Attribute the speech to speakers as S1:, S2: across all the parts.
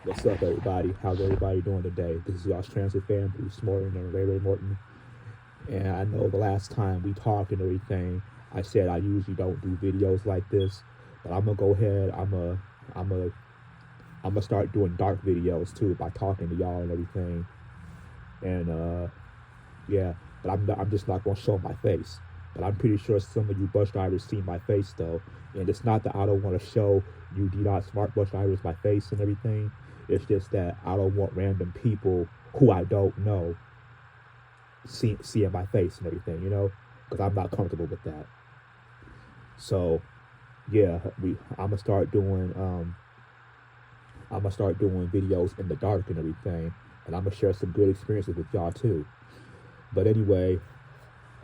S1: What's up, everybody? How's everybody doing today? This is y'all's transit fan, Bruce Morton and Ray Morton. And I know the last time we talked and everything, I said I usually don't do videos like this, but I'm gonna go ahead. I'm gonna, I'm gonna start doing dark videos too by talking to y'all and everything. And yeah, but I'm just not gonna show my face. But I'm pretty sure some of you bus drivers see my face though, and it's not that I don't want to show you D dot smart bus drivers my face and everything. It's just that I don't want random people who I don't know seeing my face and everything, because I'm not comfortable with that. So yeah, we I'm gonna start doing videos in the dark and everything, and I'm gonna share some good experiences with y'all too. But anyway,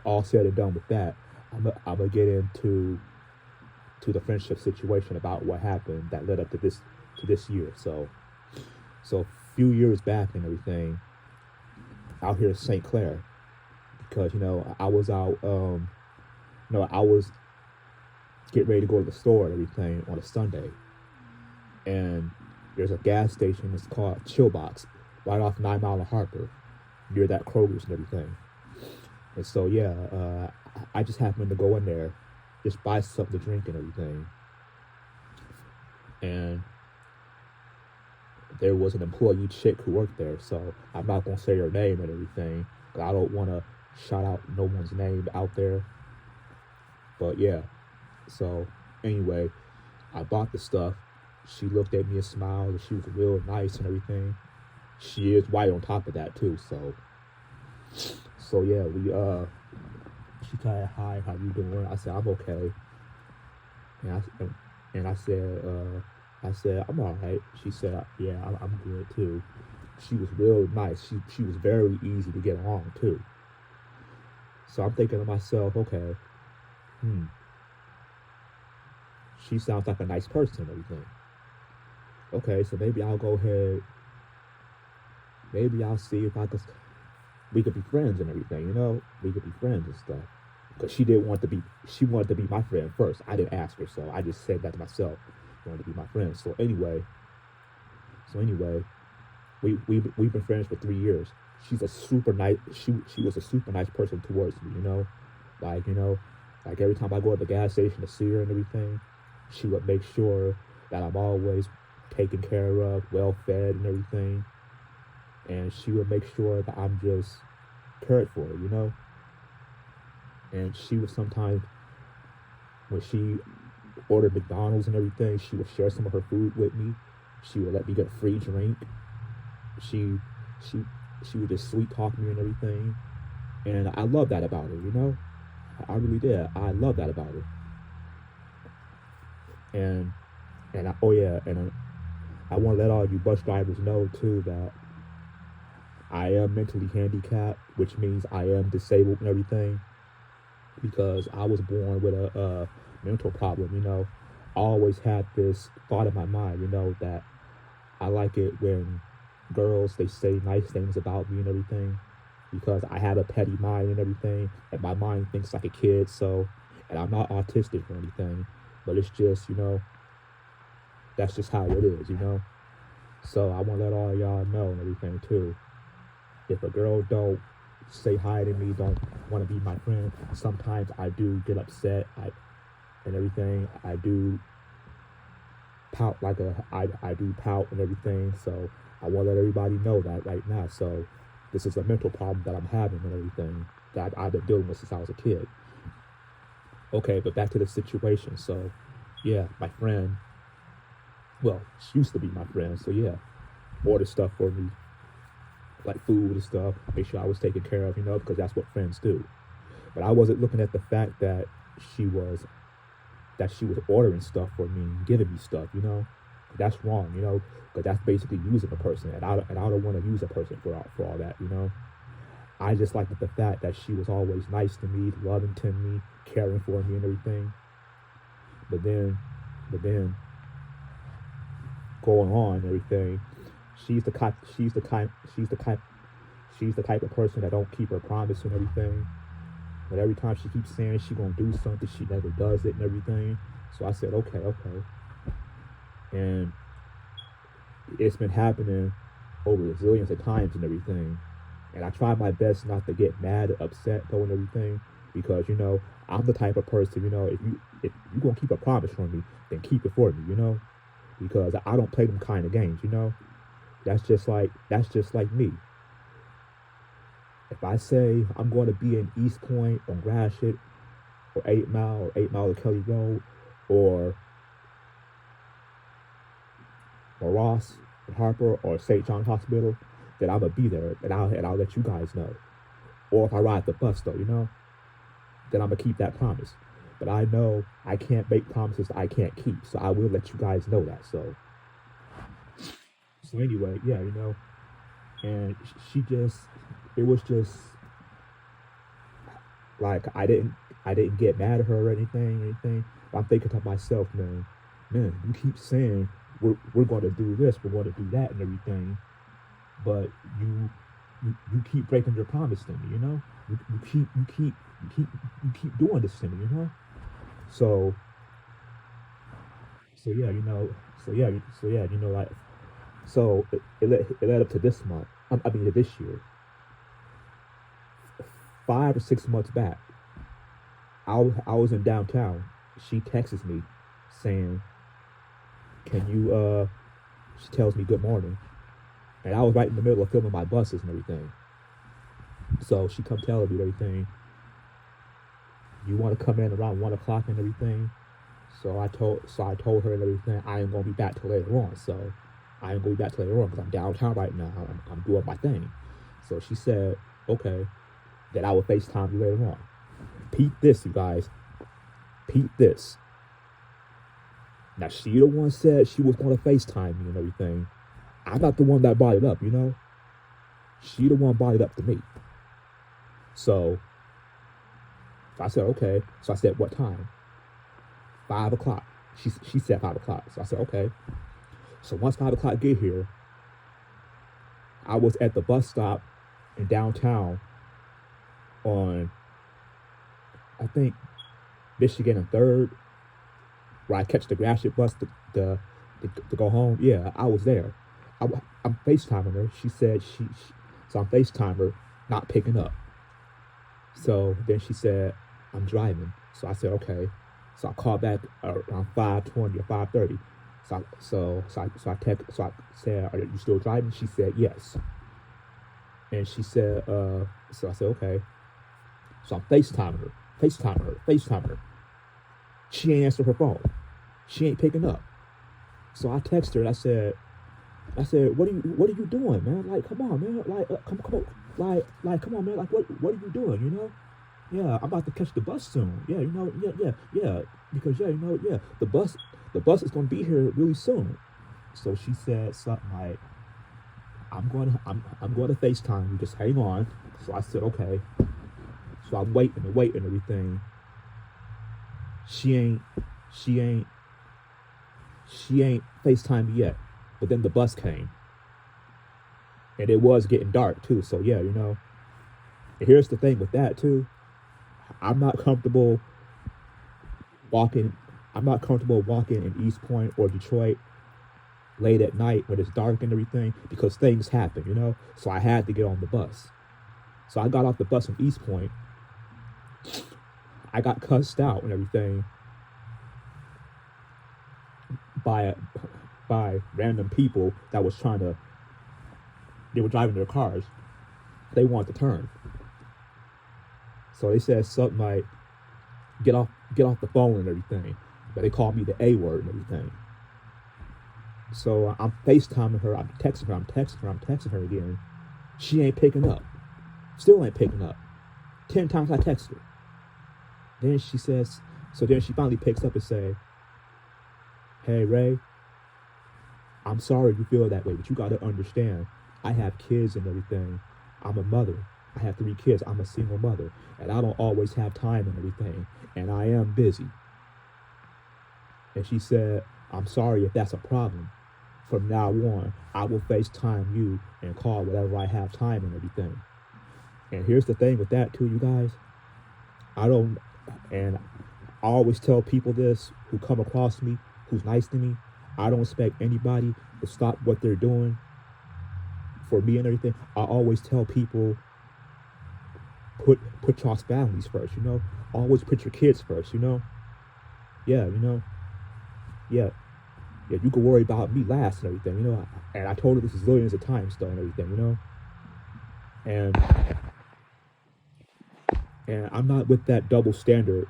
S1: all said and done with that, I'm gonna get into the friendship situation about what happened that led up to this year. So a few years back and everything, out here in St. Clair, because I was out, I was getting ready to go to the store and everything on a Sunday, and there's a gas station. It's called Chill Box, right off Mile&Harper, near that Kroger's and everything. And so yeah, I just happened to go in there, just buy something to drink and everything. And there was an employee chick who worked there, so I'm not gonna say her name and everything, 'cause I don't want to shout out no one's name out there. But yeah, so anyway, I bought the stuff. She looked at me and smiled, and she was real nice and everything. She is white on top of that too, so yeah, she said, "Hi, how you doing?" I said, "I'm okay." And I said, "I'm all right." She said, "Yeah, I'm good too." She was real nice. She was very easy to get along too. So I'm thinking to myself, okay, hmm, she sounds like a nice person and everything. Okay, so maybe I'll go ahead. Maybe I'll see if we could be friends and everything. We could be friends and stuff. Because she wanted to be my friend first. I didn't ask her, so I just said that to myself. She wanted to be my friend. So anyway, we've been friends for 3 years. She's a super nice. She was a super nice person towards me. Like like every time I go to the gas station to see her and everything, she would make sure that I'm always taken care of, well fed and everything, and she would make sure that I'm just cared for. And she would sometimes, when she ordered McDonald's and everything, she would share some of her food with me. She would let me get a free drink. She she she would just sweet talk me and everything. And I love that about her. I really did. I love that about her. And oh yeah, and I want to let all you bus drivers know too that I am mentally handicapped, which means I am disabled and everything, because I was born with a mental problem. I always had this thought in my mind, that I like it when girls they say nice things about me and everything, because I have a petty mind and everything, and my mind thinks like a kid. So, and I'm not autistic or anything, but it's just that's just how it is. So I want to let all y'all know and everything too. If a girl don't say hi to me, don't want to be my friend, sometimes I do get upset. And everything. I do pout I do pout and everything. So I want to let everybody know that right now. So this is a mental problem that I'm having and everything that I've been dealing with since I was a kid. Okay, but back to the situation. So yeah, my friend. Well, she used to be my friend. So yeah, ordered stuff for me, like food and stuff. Make sure I was taken care of, because that's what friends do. But I wasn't looking at the fact that she was she was ordering stuff for me and giving me stuff. That's wrong. Because that's basically using a person, and I don't want to use a person for all that. I just liked the fact that she was always nice to me, loving to me, caring for me and everything. But then going on and everything, she's the type she's the kind she's the type of person that don't keep her promise and everything. But every time she keeps saying she gonna do something, she never does it and everything. So I said, okay. And it's been happening over zillions of times and everything. And I try my best not to get mad, upset though and everything, because I'm the type of person, if you gonna keep a promise from me, then keep it for me, because I don't play them kind of games. That's just like me. If I say I'm going to be in East Point on Gratiot or 8 Mile to Kelly Road or Ross and Harper or St. John Hospital, then I'm gonna be there and I'll let you guys know. Or if I ride the bus though, then I'm gonna keep that promise. But I know I can't make promises I can't keep, so I will let you guys know that. So anyway, yeah, and she just, it was just like I didn't get mad at her or anything. But I'm thinking to myself, man, you keep saying we're going to do this, we're going to do that, and everything, but you keep breaking your promise to me. You keep doing this to me. So so yeah, like it led up to this month. I mean, this year, 5 or 6 months back. I was in downtown. She texts me saying, "Can you?" She tells me good morning, and I was right in the middle of filming my buses and everything. So she come telling me everything. You want to come in around 1 o'clock and everything. So I told her and everything. I ain't gonna be back till later on. So I ain't gonna be back till later on because I'm downtown right now. I'm doing my thing. So she said, okay, that I will FaceTime you later on. Peep this, you guys. Peep this. Now she the one said she was gonna FaceTime me and everything. I'm not the one that brought it up, She the one brought it up to me. So I said, okay. So I said, what time? 5 o'clock. She said 5 o'clock. So I said, okay. So once 5 o'clock get here, I was at the bus stop in downtown on, I think, Michigan and 3rd, where I catch the Gratiot bus to go home. Yeah, I was there. I'm FaceTiming her. She said so I'm FaceTiming her, not picking up. So then she said, I'm driving. So I said, okay. So I called back around 5:20 or 5:30. So I said, are you still driving? She said, yes. And she said, so I said, okay. So I'm FaceTiming her. She ain't answer her phone. She ain't picking up. So I texted her and I said, what are you doing, man? Like, come on, man. Like, come on. Like, come on, man. Like, what are you doing, Yeah, I'm about to catch the bus soon. Yeah, yeah. Because the bus is gonna be here really soon. So she said something like, I'm going to FaceTime you, just hang on. So I said, okay. So I'm waiting and everything. She ain't FaceTime me yet. But then the bus came. And it was getting dark too. So yeah, And here's the thing with that too. I'm not comfortable walking in East Point or Detroit late at night when it's dark and everything, because things happen. So I had to get on the bus. So I got off the bus in East Point. I got cussed out and everything by random people that was they were driving their cars. They wanted to turn. So they said something like, get off the phone and everything. But they called me the A word and everything. So I'm FaceTiming her, I'm texting her again. She ain't picking up. Still ain't picking up. 10 times I text her. Then she says, so then she finally picks up and say, hey Ray, I'm sorry you feel that way, but you gotta understand, I have kids and everything. I'm a mother. I have 3 kids. I'm a single mother. And I don't always have time and everything. And I am busy. And she said, I'm sorry if that's a problem. From now on, I will FaceTime you and call whenever I have time and everything. And here's the thing with that too, you guys. And I always tell people this who come across me, who's nice to me. I don't expect anybody to stop what they're doing for me and everything. I always tell people, put y'all's families first, you know. Always put your kids first, you know. Yeah, you know. Yeah, yeah. You can worry about me last and everything, you know. And I told her this zillions of times though and everything, you know. And I'm not with that double standard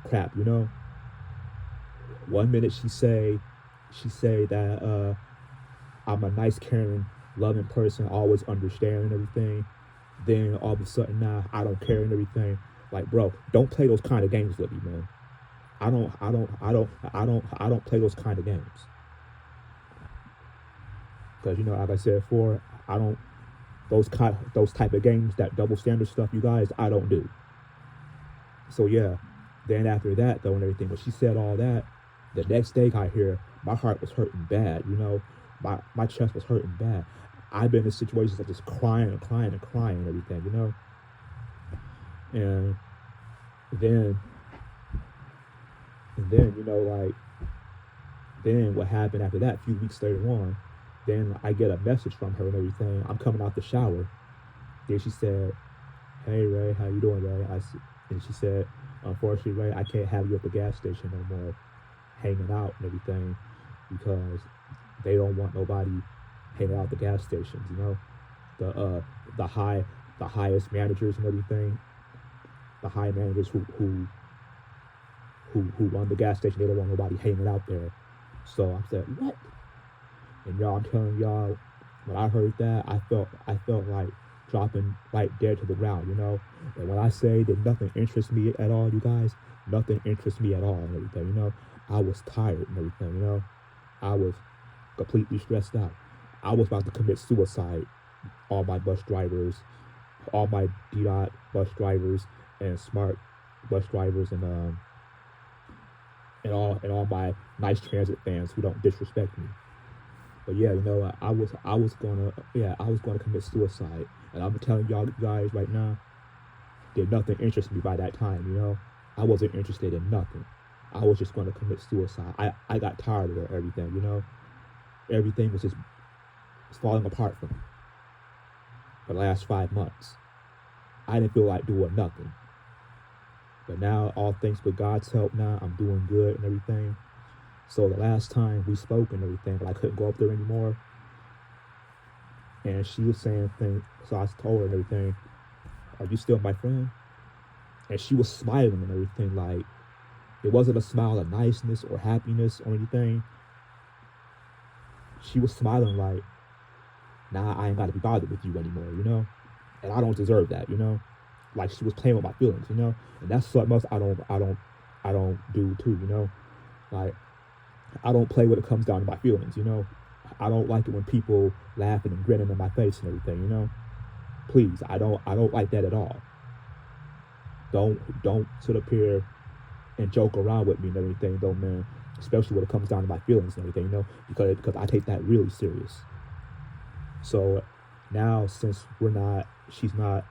S1: crap, you know. One minute she say that I'm a nice, caring, loving person, always understanding everything. Then all of a sudden now I don't care and everything. Like, bro, don't play those kind of games with me, man. I don't play those kind of games. Because you know, like I said before, I don't those type of games, that double standard stuff, you guys, I don't do. So yeah, then after that though and everything, when she said all that, the next day I hear my heart was hurting bad, you know, my chest was hurting bad. I've been in situations of just crying and crying and crying and everything, you know. And then you know, like, then what happened after that, a few weeks later on, then I get a message from her and everything. I'm coming out the shower. Then she said, "Hey Ray, how you doing, Ray?" And she said, "Unfortunately, Ray, I can't have you at the gas station no more, hanging out and everything, because they don't want nobody hanging out at the gas stations. You know, the highest managers and everything, the high managers who run the gas station, they don't want nobody hanging out there." So I said, "What?" And y'all, I'm telling y'all, when I heard that, I felt like dropping right dead to the ground, you know. And when I say that nothing interests me at all, you guys, nothing interests me at all and everything, you know. I was tired and everything, you know. I was completely stressed out. I was about to commit suicide. All my bus drivers, all my D-Dot bus drivers and smart bus drivers and all my nice transit fans who don't disrespect me. But yeah, you know, I was gonna commit suicide, and I'm telling y'all guys right now, did nothing interest me by that time. You know, I wasn't interested in nothing. I was just gonna commit suicide. I got tired of everything. You know, everything was just falling apart for me. For the last 5 months, I didn't feel like doing nothing. But now, all thanks with God's help, now I'm doing good and everything. So the last time we spoke and everything, but I couldn't go up there anymore. And she was saying things, so I told her and everything, "Are you still my friend?" And she was smiling and everything, like, it wasn't a smile of niceness or happiness or anything. She was smiling like, "Nah, I ain't gotta be bothered with you anymore, you know? And I don't deserve that, you know?" Like, she was playing with my feelings, you know? And that's something else I don't do too, you know? Like, I don't play when it comes down to my feelings, you know. I don't like it when people laughing and grinning in my face and everything, you know. Please, I don't like that at all. Don't sit up here and joke around with me and everything, though, man. Especially when it comes down to my feelings and everything, you know, because I take that really serious. So now, since she's not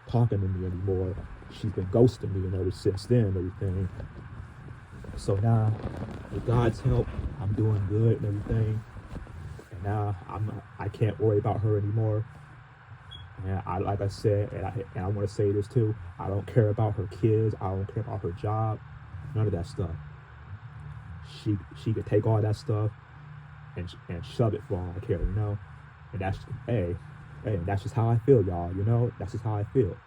S1: talking to me anymore. She's been ghosting me and ever since then and everything. So now, with God's help, I'm doing good and everything. And now I can't worry about her anymore. And like I said, and I want to say this too, I don't care about her kids. I don't care about her job. None of that stuff. She could take all that stuff and shove it for all I care, you know. And that's that's just how I feel, y'all. You know, that's just how I feel.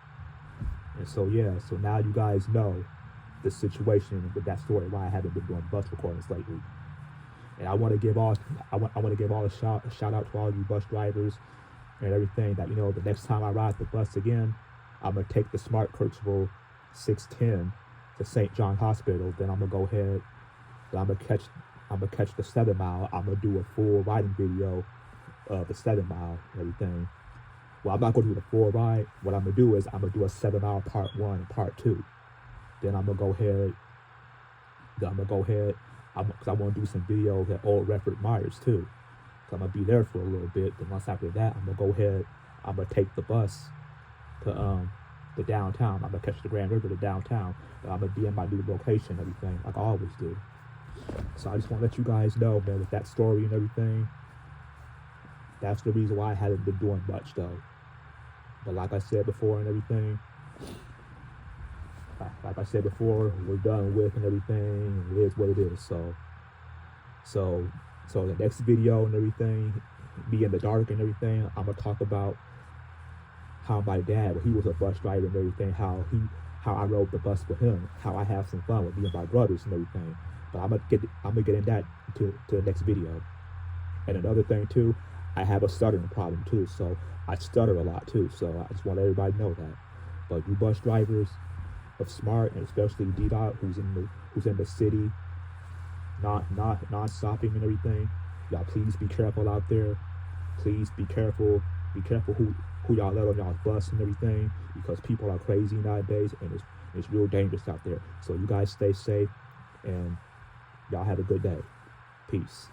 S1: And so yeah, so now you guys know the situation with that story, why I haven't been doing bus recordings lately. And I want to give all a shout out to all you bus drivers and everything, that, you know, the next time I ride the bus again, I'm gonna take the Smart Kirksville 610 to St. John Hospital. Then I'm gonna go ahead and I'm gonna catch the 7 mile. I'm gonna do a full riding video of the 7 mile and everything. Well, I'm not gonna do the full ride. What I'm gonna do is I'm gonna do a 7 mile part 1 and part 2. Then I'm gonna go ahead, because I want to do some videos at Old Redford Myers too. So I'm gonna be there for a little bit. Then once after that, I'm gonna go ahead. I'm gonna take the bus to the downtown. I'm gonna catch the Grand River to downtown. But I'm gonna be in my new location and everything, like I always do. So I just want to let you guys know, man, with that story and everything, that's the reason why I haven't been doing much, though. But like I said before and everything, like I said before, we're done with and everything. It is what it is. So the next video and everything, be in the dark and everything, I'm gonna talk about how my dad, when he was a bus driver and everything, how I rode the bus with him, how I have some fun with me and my brothers and everything. But I'm gonna get in that to the next video. And another thing too, I have a stuttering problem too, so I stutter a lot too. So I just want everybody to know that. But you bus drivers of Smart, and especially D-Dot, who's in the city, not stopping and everything, y'all please be careful out there. Please be careful. Be careful who y'all let on y'all's bus and everything, because people are crazy nowadays, and it's real dangerous out there. So you guys stay safe, and y'all have a good day. Peace.